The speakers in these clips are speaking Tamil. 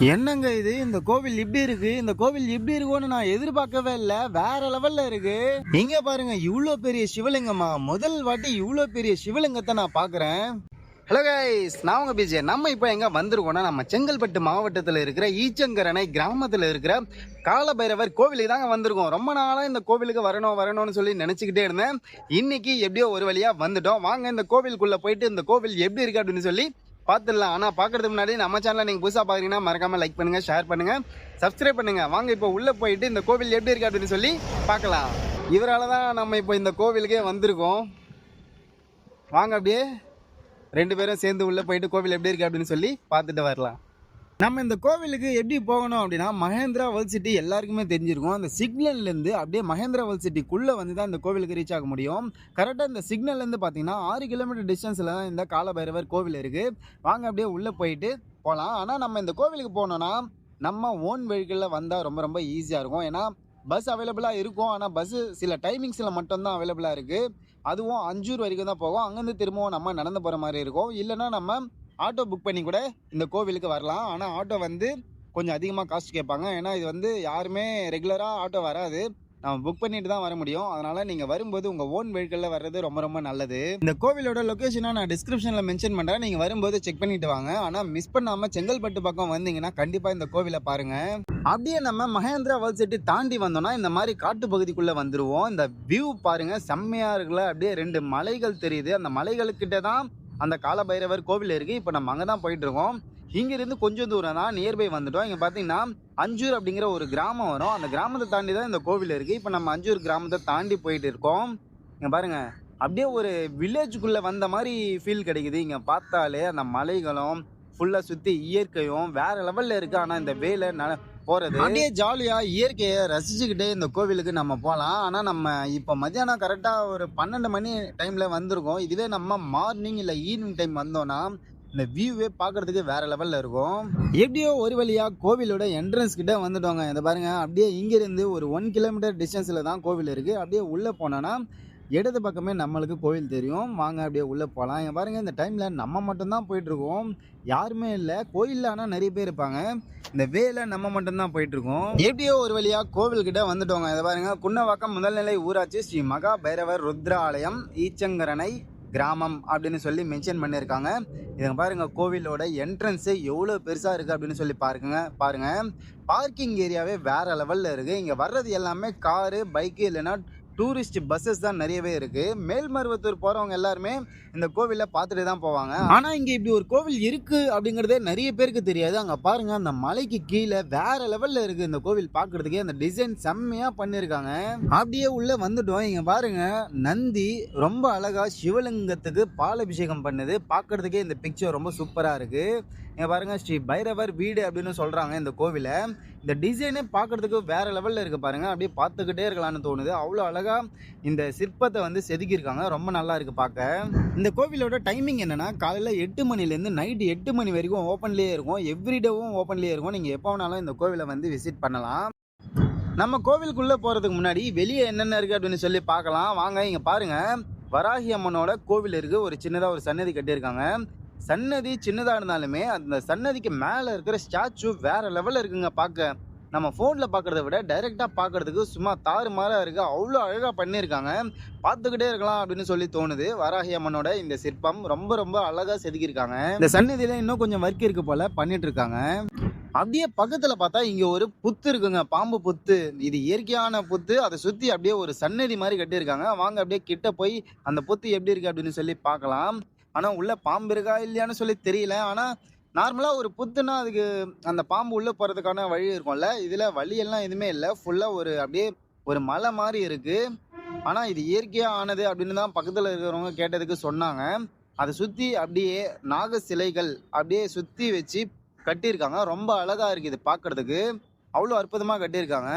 என்னங்க இது? இந்த கோவில் இப்படி இருக்கு, இந்த கோவில் இப்படி இருக்கும்னு நான் எதிர்பார்க்கவே இல்லை. வேற லெவல்ல இருக்கு. இங்க பாருங்க, இவ்வளோ பெரிய சிவலிங்கமா! முதல் வாட்டி இவ்வளோ பெரிய சிவலிங்கத்தை நான் பாக்குறேன். ஹலோ கைஸ், நான் உங்க பிஜே. நம்ம இப்போ எங்க வந்திருக்கோம்னா, நம்ம செங்கல்பட்டு மாவட்டத்தில் இருக்கிற ஈச்சங்கரணை கிராமத்தில் இருக்கிற காலபைரவர் கோவிலுக்கு தாங்க வந்திருக்கோம். ரொம்ப நாளாக இந்த கோவிலுக்கு வரணும்னு சொல்லி நினச்சிக்கிட்டே இருந்தேன். இன்னைக்கு எப்படியோ ஒரு வழியா வந்துட்டோம். வாங்க இந்த கோவிலுக்குள்ள போயிட்டு இந்த கோவில் எப்படி இருக்கு அப்படின்னு சொல்லி பார்த்துடலாம். ஆனால் பார்க்கறதுக்கு முன்னாடி நம்ம சேனலை நீங்கள் புதுசாக பார்க்குறீங்கன்னா மறக்காம லைக் பண்ணுங்க, ஷேர் பண்ணுங்க, சப்ஸ்கிரைப் பண்ணுங்க. வாங்க இப்போ உள்ள போயிட்டு இந்த கோவில் எப்படி இருக்கு அப்படின்னு சொல்லி பார்க்கலாம். இவரால் தான் நம்ம இப்போ இந்த கோவிலுக்கே வந்திருக்கோம். வாங்க அப்படியே ரெண்டு பேரும் சேர்ந்து உள்ளே போயிட்டு கோவில் எப்படி இருக்குது அப்படின்னு சொல்லி பார்த்துட்டு வரலாம். நம்ம இந்த கோவிலுக்கு எப்படி போகணும் அப்படின்னா, மகேந்திரா வேர்ல்ட் சிட்டி எல்லாருக்குமே தெரிஞ்சிருக்கும். அந்த சிக்னல்லேருந்து அப்படியே மகேந்திரா வேர்ல்ட் சிட்டிக்குள்ளே வந்து தான் இந்த கோவிலுக்கு ரீச் ஆக முடியும். கரெக்டாக இந்த சிக்னல்லேருந்து பார்த்தீங்கன்னா 6 கிலோமீட்டர் டிஸ்டன்ஸில் தான் இந்த காலபைரவர் கோவில் இருக்குது. வாங்க அப்படியே உள்ளே போயிட்டு போகலாம். ஆனால் நம்ம இந்த கோவிலுக்கு போனோன்னா நம்ம ஓன் வெஹிக்கிளில் வந்தால் ரொம்ப ரொம்ப ஈஸியாக இருக்கும். ஏன்னா பஸ் அவைலபிளாக இருக்கும். ஆனால் பஸ்ஸு சில டைமிங்ஸில் மட்டும்தான் அவைலபிளாக இருக்குது. அதுவும் அஞ்சூர் வரைக்கும் தான் போகும். அங்கேருந்து திரும்பவும் நம்ம நடந்து போகிற மாதிரி இருக்கும். இல்லைன்னா நம்ம ஆட்டோ புக் பண்ணி கூட இந்த கோவிலுக்கு வரலாம். ஆனால் ஆட்டோ வந்து கொஞ்சம் அதிகமாக காஸ்ட் கேட்பாங்க. ஏன்னா இது வந்து யாருமே ரெகுலராக ஆட்டோ வராது. நம்ம புக் பண்ணிட்டு தான் வர முடியும். அதனால் நீங்கள் வரும்போது உங்கள் ஓன் வெஹிக்கிளில் வர்றது ரொம்ப ரொம்ப நல்லது. இந்த கோவிலோட லொக்கேஷனை நான் டிஸ்கிரிப்ஷனில் மென்ஷன் பண்ணுறேன். நீங்கள் வரும்போது செக் பண்ணிட்டு வாங்க. ஆனால் மிஸ் பண்ணாமல் செங்கல்பட்டு பக்கம் வந்தீங்கன்னா கண்டிப்பாக இந்த கோவிலை பாருங்கள். அப்படியே நம்ம மகேந்திரா வேர்ல்ட் சிட்டி தாண்டி வந்தோம்னா இந்த மாதிரி காட்டு பகுதிக்குள்ளே வந்துடுவோம். இந்த வியூ பாருங்கள், செம்மையாக இருக்குல்ல. அப்படியே 2 மலைகள் தெரியுது. அந்த மலைகளுக்கிட்ட தான் அந்த காலபைரவர் கோவில் இருக்குது. இப்போ நம்ம அங்கே தான் போயிட்டுருக்கோம். இங்கிருந்து கொஞ்சம் தூரம் தான் நியர்பை வந்துட்டோம். இங்கே பார்த்தீங்கன்னா அஞ்சூர் அப்படிங்கிற ஒரு கிராமம் வரும். அந்த கிராமத்தை தாண்டி தான் இந்த கோவில் இருக்குது. இப்போ நம்ம அஞ்சூர் கிராமத்தை தாண்டி போயிட்டு இருக்கோம். இங்கே பாருங்கள், அப்படியே ஒரு வில்லேஜுக்குள்ளே வந்த மாதிரி ஃபீல் கிடைக்குது. இங்கே பார்த்தாலே அந்த மலைகளும் ஃபுல்லாக சுற்றி இயற்கையும் வேறு லெவலில் இருக்குது. ஆனால் இந்த வேலை போகிறது அப்படியே ஜாலியாக இயற்கையை ரசிச்சுக்கிட்டே இந்த கோவிலுக்கு நம்ம போகலாம். ஆனால் நம்ம இப்போ மத்தியானம் கரெக்டாக ஒரு 12 மணி டைமில் வந்திருக்கோம். இதுவே நம்ம மார்னிங் இல்லை ஈவினிங் டைம் வந்தோன்னா இந்த வியூவே பார்க்குறதுக்கு வேறு லெவலில் இருக்கும். எப்படியோ ஒரு வழியாக கோவிலோட என்ட்ரன்ஸ் கிட்டே வந்துட்டோங்க. இதை பாருங்கள், அப்படியே இங்கேருந்து ஒரு 1 கிலோமீட்டர் டிஸ்டன்ஸில் தான் கோவில் இருக்குது. அப்படியே உள்ளே போனோன்னா இடது பக்கமே நம்மளுக்கு கோவில் தெரியும். வாங்க அப்படியே உள்ளே போகலாம். இங்கே பாருங்கள், இந்த டைமில் நம்ம மட்டும்தான் போயிட்டுருக்கோம். யாருமே இல்லை கோயிலில். ஆனால் நிறைய பேர் இருப்பாங்க. இந்த வேலை நம்ம மட்டும்தான் போயிட்டுருக்கோம். எப்படியோ ஒரு வழியாக கோவில்கிட்ட வந்துட்டோங்க. இதை பாருங்கள், குன்னவாக்கம் முதல்நிலை ஊராட்சி ஸ்ரீ மகா பைரவர் ருத்ரா ஆலயம் ஈச்சங்கரணை கிராமம் அப்படின்னு சொல்லி மென்ஷன் பண்ணியிருக்காங்க. இதை பாருங்கள், கோவிலோட என்ட்ரன்ஸு எவ்வளோ பெருசாக இருக்குது அப்படின்னு சொல்லி பாருங்கள். பார்க்கிங் ஏரியாவே வேறு லெவலில் இருக்குது. இங்கே வர்றது எல்லாமே காரு, பைக்கு இல்லைன்னா டூரிஸ்ட் பஸ்ஸஸ் தான் நிறையவே இருக்குது. மேல்மருவத்தூர் போகிறவங்க எல்லாருமே இந்த கோவிலை பார்த்துட்டு தான் போவாங்க. ஆனால் இங்கே இப்படி ஒரு கோவில் இருக்குது அப்படிங்கிறதே நிறைய பேருக்கு தெரியாது. அங்கே பாருங்கள், அந்த மலைக்கு கீழே வேறு லெவலில் இருக்குது இந்த கோவில் பார்க்குறதுக்கே. அந்த டிசைன் செம்மையாக பண்ணியிருக்காங்க. அப்படியே உள்ளே வந்துட்டோம். இங்கே பாருங்கள், நந்தி ரொம்ப அழகாக சிவலிங்கத்துக்கு பாலாபிஷேகம் பண்ணுது. பார்க்குறதுக்கே இந்த பிக்சர் ரொம்ப சூப்பராக இருக்குது. இங்கே பாருங்கள், ஸ்ரீ பைரவர் வீடு அப்படின்னு சொல்கிறாங்க இந்த கோவிலை. இந்த டிசைனே பார்க்குறதுக்கு வேறு லெவலில் இருக்குது பாருங்கள். அப்படியே பார்த்துக்கிட்டே இருக்கலாம்னு தோணுது. அவ்வளோ அழகாக இந்த சிற்பத்தை வந்து செதுக்கியிருக்காங்க. ரொம்ப நல்லா இருக்குது பார்க்க. இந்த கோவிலோட டைமிங் என்னென்னா, காலையில் 8 மணிலேருந்து நைட்டு 8 மணி வரைக்கும் ஓப்பன்லேயே இருக்கும். எவ்ரிடேவும் ஓப்பன்லேயே இருக்கும். நீங்கள் எப்போ வேணாலும் இந்த கோவிலை வந்து விசிட் பண்ணலாம். நம்ம கோவிலுக்குள்ளே போகிறதுக்கு முன்னாடி வெளியே என்னென்ன இருக்குது அப்படின்னு சொல்லி பார்க்கலாம். வாங்க. இங்கே பாருங்கள், வராகி அம்மனோட கோவில் இருக்குது. ஒரு சின்னதாக ஒரு சன்னதி கட்டியிருக்காங்க. சன்னதி சின்னதாக இருந்தாலுமே அந்த சன்னதிக்கு மேலே இருக்கிற ஸ்டாச்சு வேறு லெவலில் இருக்குங்க பார்க்க. நம்ம ஃபோனில் பார்க்குறத விட டைரெக்டாக பார்க்குறதுக்கு சும்மா தாறுமாறாக இருக்குது. அவ்வளோ அழகாக பண்ணியிருக்காங்க. பார்த்துக்கிட்டே இருக்கலாம் அப்படின்னு சொல்லி தோணுது. வராகி அம்மனோட இந்த சிற்பம் ரொம்ப ரொம்ப அழகாக செதுக்கியிருக்காங்க. இந்த சன்னதியில் இன்னும் கொஞ்சம் ஒர்க் இருக்கு போல் பண்ணிட்டு இருக்காங்க. அப்படியே பக்கத்தில் பார்த்தா இங்கே ஒரு புத்து இருக்குங்க, பாம்பு புத்து. இது இயற்கையான புத்து. அதை சுற்றி அப்படியே ஒரு சன்னதி மாதிரி கட்டியிருக்காங்க. வாங்க அப்படியே கிட்ட போய் அந்த புத்து எப்படி இருக்குது அப்படின்னு சொல்லி பார்க்கலாம். ஆனால் உள்ளே பாம்பு இருக்கா இல்லையான்னு சொல்லி தெரியல. ஆனால் நார்மலாக ஒரு புத்துனா அதுக்கு அந்த பாம்பு உள்ளே போகிறதுக்கான வழி இருக்கும்ல. இதில் வழியெல்லாம் எதுவுமே இல்லை. ஃபுல்லாக ஒரு அப்படியே ஒரு மலை மாதிரி இருக்குது. ஆனால் இது இயற்கையாக ஆனது அப்படின்னு தான் பக்கத்தில் இருக்கிறவங்க கேட்டதுக்கு சொன்னாங்க. அதை சுற்றி அப்படியே நாக சிலைகள் அப்படியே சுற்றி வச்சு கட்டியிருக்காங்க. ரொம்ப அழகாக இருக்குது இது பார்க்குறதுக்கு. அவ்வளோ அற்புதமாக கட்டியிருக்காங்க.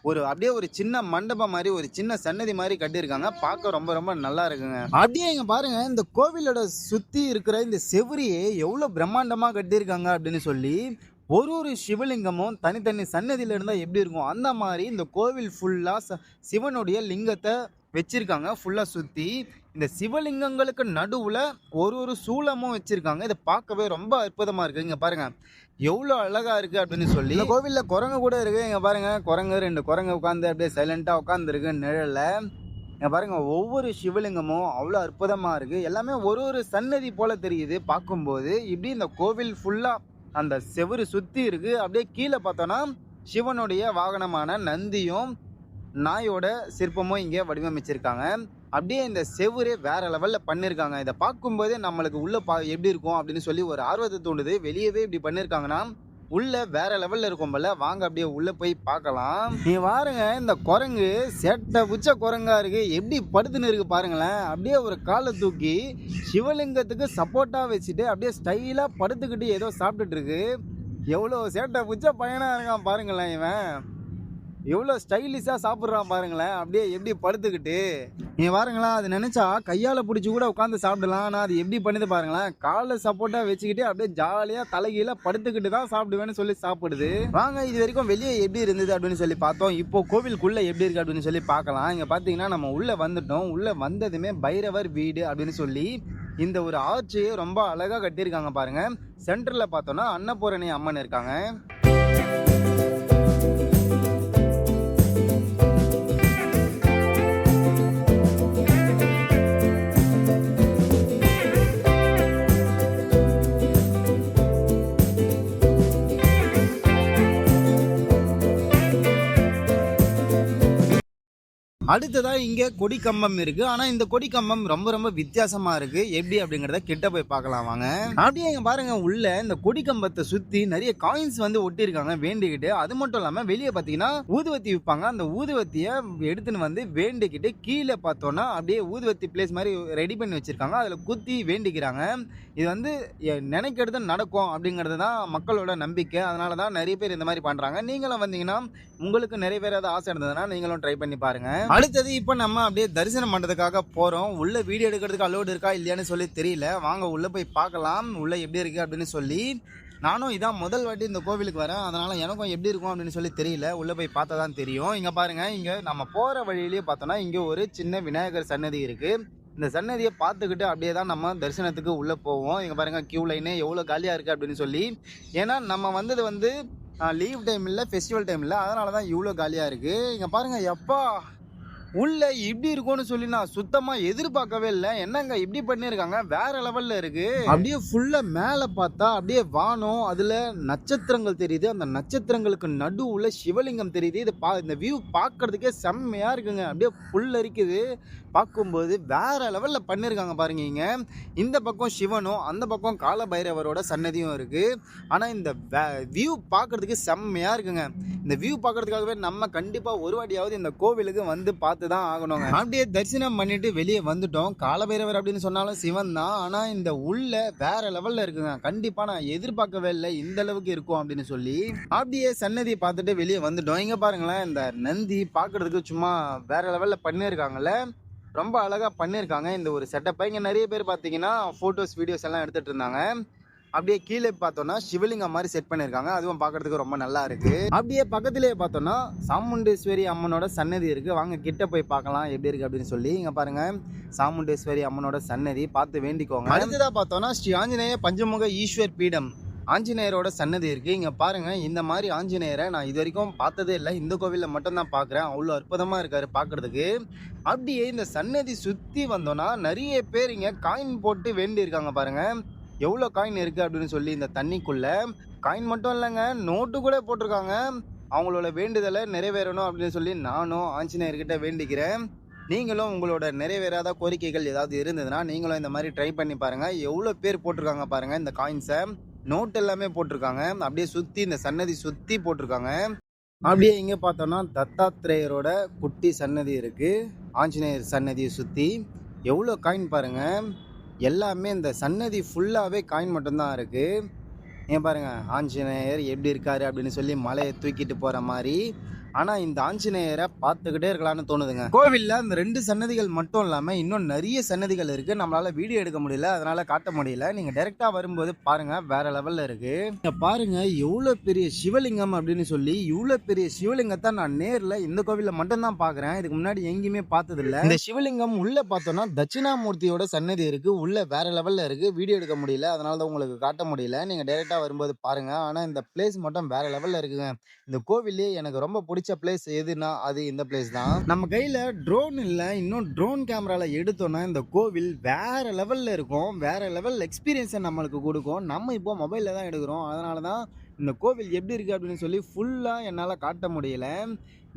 அப்படியே ஒரு சின்ன மண்டபம் மாதிரி ஒரு சின்ன சன்னதி மாதிரி கட்டியிருக்காங்க. பார்க்க ரொம்ப ரொம்ப நல்லா இருக்குங்க. அப்படியே இங்க பாருங்க, இந்த கோவிலோட சுத்தி இருக்கிற இந்த செவரியை எவ்வளவு பிரம்மாண்டமா கட்டியிருக்காங்க அப்படின்னு சொல்லி. ஒரு சிவலிங்கமும் தனித்தனி சன்னதியில இருந்தா எப்படி இருக்கும் அந்த மாதிரி இந்த கோவில் ஃபுல்லா சிவனுடைய லிங்கத்தை வச்சிருக்காங்க. ஃபுல்லா சுத்தி இந்த சிவலிங்கங்களுக்கு நடுவுல ஒரு சூலமும் வச்சிருக்காங்க. இதை பார்க்கவே ரொம்ப அற்புதமா இருக்கு. இங்க பாருங்க, எவ்வளோ அழகா இருக்கு அப்படின்னு சொல்லி. இந்த கோவில்ல குரங்கு கூட இருக்கு. இங்க பாருங்க, குரங்கு 2 குரங்கு உட்காந்து அப்படியே சைலண்டா உட்காந்துருக்கு நிழல்ல. இங்க பாருங்க, ஒவ்வொரு சிவலிங்கமும் அவ்வளோ அற்புதமா இருக்கு. எல்லாமே ஒரு சன்னதி போல தெரியுது பார்க்கும்போது. இப்படி இந்த கோவில் ஃபுல்லா அந்த செவுரு சுத்தி இருக்கு. அப்படியே கீழே பார்த்தோம்னா சிவனுடைய வாகனமான நந்தியும் நாயோட சிற்பமும் இங்கே வடிவமைச்சிருக்காங்க. அப்படியே இந்த செவுரே வேற லெவல்ல பண்ணிருக்காங்க. இதை பார்க்கும்போதே நம்மளுக்கு உள்ள எப்படி இருக்கும் அப்படின்னு சொல்லி ஒரு ஆர்வத்தை தூண்டுது. வெளியவே இப்படி பண்ணிருக்காங்கன்னா உள்ள வேற லெவல்ல இருக்கும் போல. வாங்க அப்படியே உள்ள போய் பார்க்கலாம். நீ பாருங்க, இந்த குரங்கு சேட்டை உச்ச குரங்கா இருக்கு. எப்படி படுத்துன்னு இருக்கு பாருங்களேன். அப்படியே ஒரு காலை தூக்கி சிவலிங்கத்துக்கு சப்போர்ட்டா வச்சுட்டு அப்படியே ஸ்டைலா படுத்துக்கிட்டு ஏதோ சாப்பிட்டுட்டு இருக்கு. எவ்வளோ சேட்டை உச்ச பையனா இருக்கான் பாருங்களேன். இவன் எவ்வளோ ஸ்டைலிஷாக சாப்பிட்றான் பாருங்களேன். அப்படியே எப்படி படுத்துக்கிட்டு. நீ பாருங்களா, அது நினச்சா கையால் பிடிச்சி கூட உட்காந்து சாப்பிடலாம். ஆனால் அது எப்படி பண்ணுது பாருங்களேன். காலை சப்போர்ட்டாக வச்சுக்கிட்டு அப்படியே ஜாலியாக தலைகீழ படுத்துக்கிட்டு தான் சாப்பிடுவேன்னு சொல்லி சாப்பிடுது. வாங்க, இது வரைக்கும் வெளியே எப்படி இருந்தது அப்படின்னு சொல்லி பார்த்தோம். இப்போ கோவிலுக்குள்ளே எப்படி இருக்குது அப்படின்னு சொல்லி பார்க்கலாம். இங்கே பார்த்தீங்கன்னா நம்ம உள்ளே வந்துட்டோம். உள்ளே வந்ததுமே பைரவர் வீடு அப்படின்னு சொல்லி இந்த ஒரு ஆர்ச்சியை ரொம்ப அழகாக கட்டியிருக்காங்க பாருங்க. சென்டரில் பார்த்தோன்னா அன்னபூரணி அம்மன் இருக்காங்க. அடுத்ததா இங்க கொடி கம்பம் இருக்கு. ஆனா இந்த கொடி கம்பம் ரொம்ப வித்தியாசமா இருக்கு. எப்படி அப்படிங்கறத கிட்ட போய் பார்க்கலாம் வாங்க. அப்படியே இங்க பாருங்க, உள்ள இந்த கொடி கம்பத்தை சுத்தி நிறைய காயின்ஸ் வந்து ஒட்டி இருக்காங்க வேண்டிக்கிட்டு. அது மட்டும் இல்லாம வெளியே பாத்தீங்கன்னா ஊதுவத்தி விற்பாங்க. அந்த ஊதுவத்திய எடுத்துன்னு வந்து வேண்டிக்கிட்டு கீழே பார்த்தோம்னா அப்படியே ஊதுவத்தி பிளேஸ் மாதிரி ரெடி பண்ணி வச்சிருக்காங்க. அதுல குத்தி வேண்டிக்கிறாங்க. இது வந்து நினைக்கிறது நடக்கும் அப்படிங்கிறது தான் மக்களோட நம்பிக்கை. அதனாலதான் நிறைய பேர் இந்த மாதிரி பண்றாங்க. நீங்களும் வந்தீங்கன்னா உங்களுக்கு நிறைவேறாத ஆசை இருந்ததுன்னா நீங்களும் ட்ரை பண்ணி பாருங்க. அடுத்தது இப்போ நம்ம அப்படியே தரிசனம் பண்றதுக்காக போறோம். உள்ள வீடியோ எடுக்கிறதுக்கு அலோடு இருக்கா இல்லையான்னு சொல்லி தெரியல. வாங்க உள்ள போய் பார்க்கலாம் உள்ள எப்படி இருக்கு அப்படின்னு சொல்லி. நானும் இதான் முதல் வாட்டி இந்த கோவிலுக்கு வரேன். அதனால எனக்கும் எப்படி இருக்கும் அப்படின்னு சொல்லி தெரியல. உள்ள போய் பார்த்தா தான் தெரியும். இங்க பாருங்க, இங்க நம்ம போற வழியிலேயே பார்த்தோம்னா இங்க ஒரு சின்ன விநாயகர் சன்னதி இருக்கு. இந்த சன்னதியை பார்த்துக்கிட்டு அப்படியே தான் நம்ம தரிசனத்துக்கு உள்ள போவோம். இங்க பாருங்க, கியூ லைனே எவ்வளோ காலியா இருக்கு அப்படின்னு சொல்லி. ஏன்னா நம்ம வந்தது வந்து லீவ் டைம் இல்லை, ஃபெஸ்டிவல் டைம் இல்லை. அதனால தான் இவ்வளோ காலியாக இருக்குது. இங்கே பாருங்கள், எப்பா உள்ள இப்படி இருக்கும்னு சொல்லி நான் சுத்தமா எதிர்பார்க்கவே இல்லை. என்னங்க இப்படி பண்ணிருக்காங்க, வேற லெவல்ல இருக்கு. அப்படியே ஃபுல்லா மேல பார்த்தா அப்படியே வானம், அதுல நட்சத்திரங்கள் தெரியுது. அந்த நட்சத்திரங்களுக்கு நடுவுல சிவலிங்கம் தெரியுது. இந்த வியூ பார்க்கறதுக்கே செம்மையா இருக்குங்க. அப்படியே புல் அரிக்குது. பார்க்கும்போது வேற லெவல்ல பண்ணிருக்காங்க பாருங்க. இங்க இந்த பக்கம் சிவனும் அந்த பக்கம் கால பைரவரோட சன்னதியும் இருக்கு. ஆனா இந்த வியூ பார்க்கறதுக்கு செம்மையா இருக்குங்க. இந்த வியூ பார்க்கறதுக்காகவே நம்ம கண்டிப்பா ஒரு வாட்டியாவது இந்த கோவிலுக்கு வந்து பார்த்து தான் ஆகணுங்க. அப்படியே தரிசனம் பண்ணிட்டு வெளியே வந்துட்டோம். காலபைரவர் அப்படின்னு சொன்னாலும் சிவன் தான். ஆனா இந்த உள்ள வேற லெவல்ல இருக்குங்க. கண்டிப்பா நான் எதிர்பார்க்கவே இல்லை இந்த அளவுக்கு இருக்கும் அப்படின்னு சொல்லி. அப்படியே சன்னதியை பார்த்துட்டு வெளியே வந்துட்டோம். இங்க பாருங்களேன், இந்த நந்தி பார்க்கறதுக்கு சும்மா வேற லெவல்ல பண்ணிருக்காங்கல்ல. ரொம்ப அழகா பண்ணிருக்காங்க இந்த ஒரு செட்டப்பை. இங்க நிறைய பேர் பார்த்தீங்கன்னா போட்டோஸ் வீடியோஸ் எல்லாம் எடுத்துட்டு இருந்தாங்க. அப்படியே கீழே பார்த்தோம்னா சிவலிங்கம் மாதிரி செட் பண்ணியிருக்காங்க. அதுவும் பார்க்கறதுக்கு ரொம்ப நல்லா இருக்கு. அப்படியே பக்கத்திலேயே பார்த்தோம்னா சாமுண்டேஸ்வரி அம்மனோட சன்னதி இருக்கு. வாங்க கிட்ட போய் பார்க்கலாம் எப்படி இருக்கு அப்படின்னு சொல்லி. இங்க பாருங்க, சாமுண்டேஸ்வரி அம்மனோட சன்னதி பார்த்து வேண்டிக்கோங்க. அடுத்ததா பார்த்தோம்னா ஸ்ரீ ஆஞ்சநேய பஞ்சமுக ஈஸ்வர் பீடம் ஆஞ்சநேயரோட சன்னதி இருக்கு. இங்க பாருங்க, இந்த மாதிரி ஆஞ்சநேயரை நான் இது வரைக்கும் பார்த்ததே இல்லை. இந்த கோவில்ல மட்டும் தான் பார்க்குறேன். அவ்வளோ அற்புதமா இருக்காரு பார்க்கறதுக்கு. அப்படியே இந்த சன்னதி சுத்தி வந்தோம்னா நிறைய பேர் இங்க காயின் போட்டு வேண்டி இருக்காங்க பாருங்க. எவ்வளோ காயின் இருக்குது அப்படின்னு சொல்லி. இந்த தண்ணிக்குள்ளே காயின் மட்டும் இல்லைங்க, நோட்டு கூட போட்டிருக்காங்க. அவங்களோட வேண்டுதலை நிறைவேறணும் அப்படின்னு சொல்லி நானும் ஆஞ்சநேயர்கிட்ட வேண்டிக்கிறேன். நீங்களும் உங்களோட நிறைவேறாத கோரிக்கைகள் ஏதாவது இருந்ததுன்னா நீங்களும் இந்த மாதிரி ட்ரை பண்ணி பாருங்கள். எவ்வளோ பேர் போட்டிருக்காங்க பாருங்கள். இந்த காயின்ஸை நோட் எல்லாமே போட்டிருக்காங்க. அப்படியே சுற்றி இந்த சன்னதி சுற்றி போட்டிருக்காங்க. அப்படியே இங்கே பார்த்தோன்னா தத்தாத்திரேயரோட குட்டி சன்னதி இருக்குது. ஆஞ்சநேயர் சன்னதியை சுற்றி எவ்வளோ காயின் பாருங்கள். எல்லாமே இந்த சன்னதி ஃபுல்லாகவே காயின் மட்டும்தான் இருக்குது. ஏன் பாருங்கள், ஆஞ்சநேயர் எப்படி இருக்காரு அப்படின்னு சொல்லி மலையை தூக்கிட்டு போகிற மாதிரி. ஆனா இந்த ஆஞ்சநேயரை பார்த்துக்கிட்டே இருக்கலாம்னு தோணுதுங்க. கோவில்ல அந்த 2 சன்னதிகள் மட்டும் இல்லாம இன்னும் நிறைய சன்னதிகள் இருக்கு. நம்மளால வீடியோ எடுக்க முடியல, அதனால காட்ட முடியல. நீங்க டைரக்டா வரும்போது பாருங்க, வேற லெவல்ல இருக்கு. இங்க பாருங்க எவ்வளவு பெரிய சிவலிங்கம் அப்படின்னு சொல்லி. இவ்வளவு பெரிய சிவலிங்கத்தை நான் நேர்ல இந்த கோவில்ல மட்டும் தான் பாக்குறேன். இதுக்கு முன்னாடி எங்கேயுமே பார்த்தது இல்ல. இந்த சிவலிங்கம் உள்ள பார்த்தோம்னா தட்சிணாமூர்த்தியோட சன்னதி இருக்கு. உள்ள வேற லெவல்ல இருக்கு. வீடியோ எடுக்க முடியல, அதனால தான் உங்களுக்கு காட்ட முடியல. நீங்க டைரக்டா வரும்போது பாருங்க. ஆனா இந்த பிளேஸ் மட்டும் வேற லெவல்ல இருக்குங்க. இந்த கோவிலே எனக்கு ரொம்ப பிடிச்ச பிளேஸ் எதுனா அது இந்த பிளேஸ் தான். நம்ம கையில ட்ரோன் இல்ல, இன்னும் ட்ரோன் கேமரால எடுத்தோம்னா இந்த கோவில் வேற லெவல்ல இருக்கும். வேற லெவல் எக்ஸ்பீரியன்ஸை நம்மளுக்கு கொடுக்கும். நம்ம இப்போ மொபைல்ல தான் எடுக்கிறோம், அதனால தான் இந்த கோவில் எப்படி இருக்கு அப்படின்னு சொல்லி ஃபுல்லா என்னால காட்ட முடியல.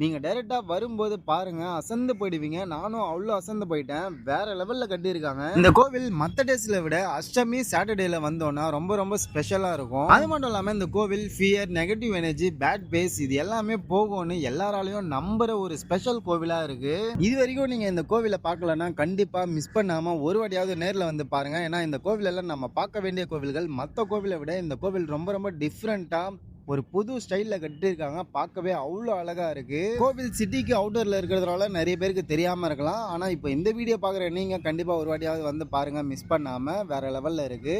நீங்க டைரக்டா வரும்போது பாருங்க, அசந்து போயிடுவீங்க. நானும் அவ்வளோ அசந்து போயிட்டேன். வேற லெவல்ல கட்டியிருக்காங்க. இந்த கோவில் மற்ற டேஸ்ல விட அஷ்டமி சாட்டர்டேல வந்தோம்னா ரொம்ப ரொம்ப ஸ்பெஷலா இருக்கும். அது மட்டும் இல்லாம இந்த கோவில் ஃபியர், நெகட்டிவ் எனர்ஜி, பேட் பேஸ் இது எல்லாமே போகும்னு எல்லாராலையும் நம்புற ஒரு ஸ்பெஷல் கோவிலா இருக்கு. இது வரைக்கும் நீங்க இந்த கோவிலை பார்க்கலன்னா கண்டிப்பா மிஸ் பண்ணாம ஒரு வாட்டியாவது நேர்ல வந்து பாருங்க. ஏன்னா இந்த கோவில் எல்லாம் நம்ம பார்க்க வேண்டிய கோவில்கள். மற்ற கோவிலை விட இந்த கோவில் ரொம்ப ரொம்ப டிஃப்ரெண்டா ஒரு புது ஸ்டைல்ல கட்டியிருக்காங்க. பார்க்கவே அவ்வளோ அழகா இருக்கு. கோவில் சிட்டிக்கு அவுட்டர்ல இருக்கிறதுனால நிறைய பேருக்கு தெரியாம இருக்கலாம். ஆனா இப்போ இந்த வீடியோ பார்க்குற நீங்க கண்டிப்பா ஒரு வாட்டியாவது வந்து பாருங்க, மிஸ் பண்ணாம. வேற லெவல்ல இருக்கு.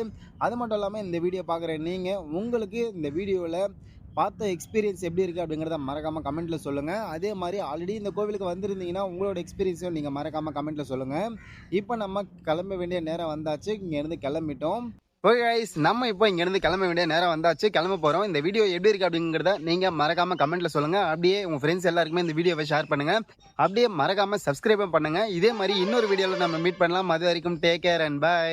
அது மட்டும் இல்லாம இந்த வீடியோ பார்க்குற நீங்க உங்களுக்கு இந்த வீடியோவில் பார்த்த எக்ஸ்பீரியன்ஸ் எப்படி இருக்குது அப்படிங்கிறத மறக்காமல் கமெண்ட்டில் சொல்லுங்கள். அதே மாதிரி ஆல்ரெடி இந்த கோவிலுக்கு வந்திருந்தீங்கன்னா உங்களோட எக்ஸ்பீரியன்ஸையும் நீங்கள் மறக்காமல் கமெண்ட்டில் சொல்லுங்கள். இப்போ நம்ம கிளம்ப வேண்டிய நேரம் வந்தாச்சு. இங்கேருந்து கிளம்பிட்டோம். ஓகே கைஸ், நம்ம இப்போ இங்கேருந்து கிளம்ப வேண்டிய நேரம் வந்தாச்சு. கிளம்ப போகிறோம். இந்த வீடியோ எப்படி இருக்குது அப்படிங்கிறத நீங்கள் மறக்காமல் கமெண்ட்டில் சொல்லுங்கள். அப்படியே உங்கள் ஃப்ரெண்ட்ஸ் எல்லாருக்குமே இந்த வீடியோவை ஷேர் பண்ணுங்கள். அப்படியே மறக்காமல் சப்ஸ்கிரைபும் பண்ணுங்கள். இதே மாதிரி இன்னொரு வீடியோவில் நம்ம மீட் பண்ணலாம். அது வரைக்கும் டேக் கேர் அண்ட் பை.